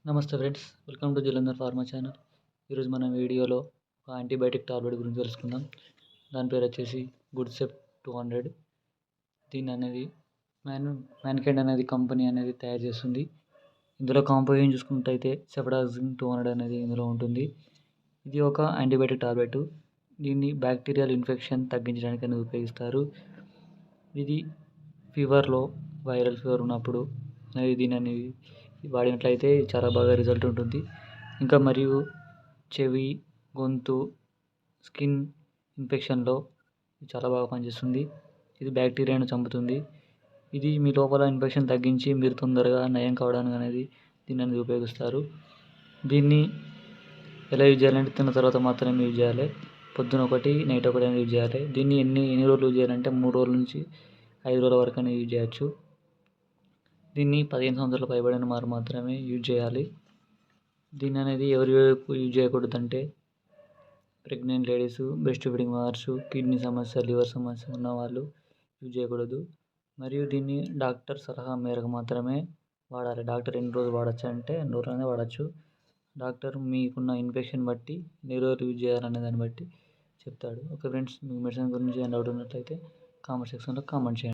నమస్తే friends, welcome to Jalandhar pharma channel. ఈరోజు మన వీడియోలో ఒక యాంటీబయాటిక్ టాబ్లెట్ గురించి తెలుసుకుందాం. దాని పేరు వచ్చేసి గుడ్సెప్ 200. దీని అనేది మ్యాన్కైండ్ అనేది కంపెనీ అనేది తయారు చేస్తుంది. ఇందులో కాంపోజిషన్ చూసుకున్నట్టయితే సెఫడాక్సిన్ 200 అనేది ఇందులో ఉంటుంది. ఇది ఒక యాంటీబయాటిక్ టాబ్లెట్. దీన్ని బ్యాక్టీరియల్ ఇన్ఫెక్షన్ తగ్గించడానికి అనేది ఉపయోగిస్తారు. ఇది ఫీవర్లో వైరల్ ఫీవర్ ఉన్నప్పుడు అనేది దీని అనేది వాడినట్లయితే చాలా బాగా రిజల్ట్ ఉంటుంది. ఇంకా మరియు చెవి, గొంతు, స్కిన్ ఇన్ఫెక్షన్లో చాలా బాగా పనిచేస్తుంది. ఇది బ్యాక్టీరియాను చంపుతుంది. ఇది మీ లోపల ఇన్ఫెక్షన్ తగ్గించి మీరు తొందరగా నయం కావడానికి అనేది దీన్ని అనేది ఉపయోగిస్తారు. దీన్ని ఎలా యూజ్ చేయాలంటే తిన్న తర్వాత మాత్రమే యూజ్ చేయాలి. పొద్దున ఒకటి, నైట్ ఒకటి అనేది యూజ్ చేయాలి. దీన్ని ఎన్ని రోజులు యూజ్ చేయాలంటే 3 రోజుల నుంచి 5 రోజుల వరకు అనేది యూజ్ చేయొచ్చు. దీన్ని 15 సంవత్సరాల పైబడిన వారు మాత్రమే యూజ్ చేయాలి. దీన్ని అనేది ఎవరు యూజ్ చేయకూడదంటే pregnant ladies, breast feeding mothers, kidney సమస్య, లివర్ సమస్య ఉన్న వాళ్ళు యూజ్ చేయకూడదు. మరియు దీన్ని డాక్టర్ సలహా మేరకు మాత్రమే వాడాలి. డాక్టర్ ఎన్ని రోజులు వాడచ్చు అంటే అన్ని రోజులు వాడచ్చు. డాక్టర్ మీకున్న ఇన్ఫెక్షన్ బట్టి ఎన్ని రోజులు యూజ్ చేయాలనే దాన్ని బట్టి చెప్తాడు. ఓకే ఫ్రెండ్స్, మీకు మెడిసిన్ గురించి ఏమైనా డౌట్ ఉన్నట్లయితే కామెంట్ సెక్షన్లో కామెంట్ చేయండి.